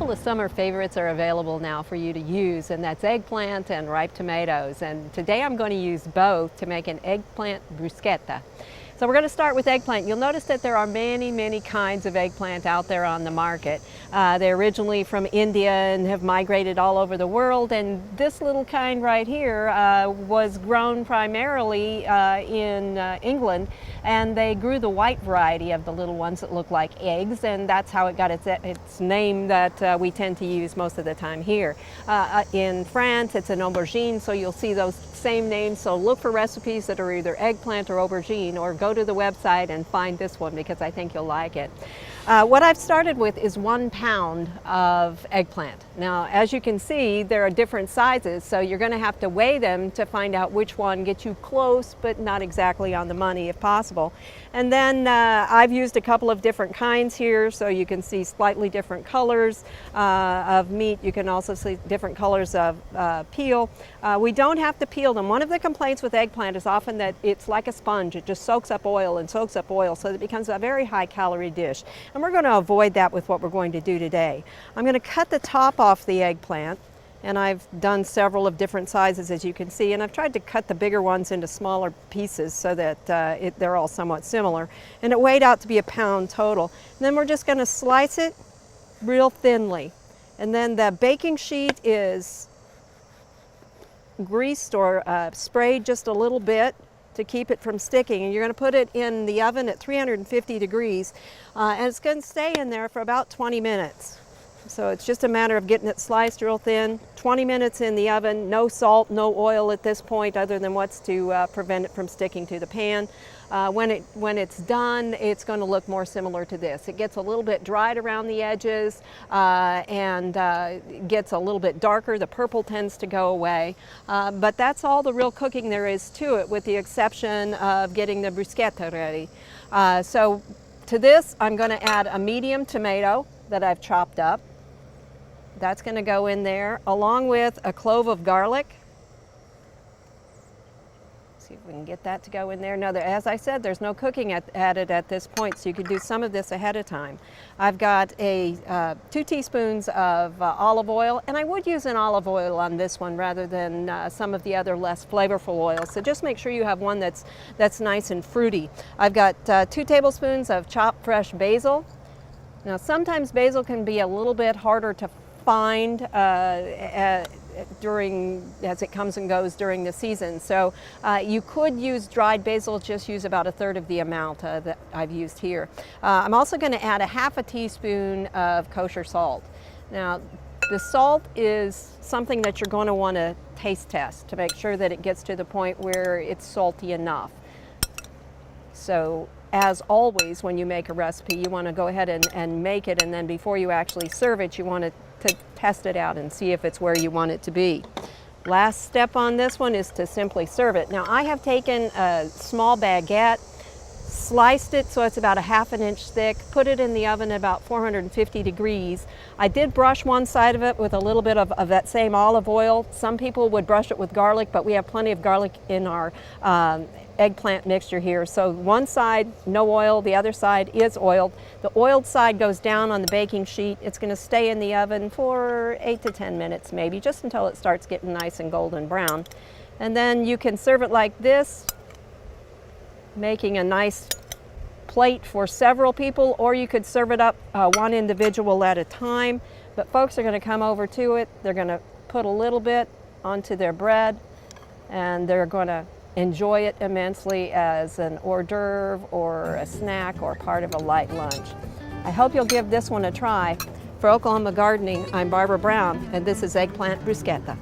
couple of summer favorites are available now for you to use, and that's eggplant and ripe tomatoes. And today I'm going to use both to make an eggplant bruschetta. So we're going to start with eggplant. You'll notice that there are many kinds of eggplant out there on the market. They're originally from India and have migrated all over the world, and this little kind right here was grown primarily in England, and they grew the white variety of the little ones that look like eggs, and that's how it got its name that we tend to use most of the time here. In France, it's an aubergine, so you'll see those same names, so look for recipes that are either eggplant or aubergine, or go to the website and find this one because I think you'll like it. What I've started with is 1 pound of eggplant. Now, as you can see, there are different sizes, so you're going to have to weigh them to find out which one gets you close, but not exactly on the money if possible. And then I've used a couple of different kinds here, so you can see slightly different colors of meat. You can also see different colors of peel. We don't have to peel them. One of the complaints with eggplant is often that it's like a sponge. It just soaks up oil and soaks up oil, so it becomes a very high-calorie dish. And we're going to avoid that with what we're going to do today. I'm going to cut the top off the eggplant, and I've done several of different sizes, as you can see, and I've tried to cut the bigger ones into smaller pieces so that they're all somewhat similar. And it weighed out to be 1 pound total. And then we're just going to slice it real thinly. And then the baking sheet is greased or sprayed just a little bit to keep it from sticking, and you're going to put it in the oven at 350 degrees, and it's going to stay in there for about 20 minutes. So it's just a matter of getting it sliced real thin. 20 minutes in the oven, no salt, no oil at this point other than what's to prevent it from sticking to the pan. When it's done, it's going to look more similar to this. It gets a little bit dried around the edges and gets a little bit darker. The purple tends to go away. But that's all the real cooking there is to it, with the exception of getting the bruschetta ready. So to this, I'm going to add a medium tomato that I've chopped up. That's going to go in there, along with a clove of garlic. See if we can get that to go in there. Now, as I said, there's no cooking added at this point, so you could do some of this ahead of time. I've got 2 teaspoons of olive oil, and I would use an olive oil on this one rather than some of the other less flavorful oils. So just make sure you have one that's nice and fruity. I've got 2 tablespoons of chopped fresh basil. Now, sometimes basil can be a little bit harder to find as it comes and goes during the season. So you could use dried basil, just use about 1/3 of the amount that I've used here. I'm also going to add 1/2 teaspoon of kosher salt. Now, the salt is something that you're going to want to taste test to make sure that it gets to the point where it's salty enough. So, as always, when you make a recipe, you want to go ahead and make it, and then before you actually serve it, you want to test it out and see if it's where you want it to be. Last step on this one is to simply serve it. Now, I have taken a small baguette, sliced it so it's about 1/2 inch thick, put it in the oven at about 450 degrees. I did brush one side of it with a little bit of that same olive oil. Some people would brush it with garlic, but we have plenty of garlic in our eggplant mixture here. So one side, no oil, the other side is oiled. The oiled side goes down on the baking sheet. It's going to stay in the oven for 8 to 10 minutes maybe, just until it starts getting nice and golden brown. And then you can serve it like this, making a nice plate for several people, or you could serve it up one individual at a time. But folks are going to come over to it, they're going to put a little bit onto their bread, and they're going to enjoy it immensely as an hors d'oeuvre or a snack or part of a light lunch. I hope you'll give this one a try. For Oklahoma Gardening, I'm Barbara Brown, and this is Eggplant Bruschetta.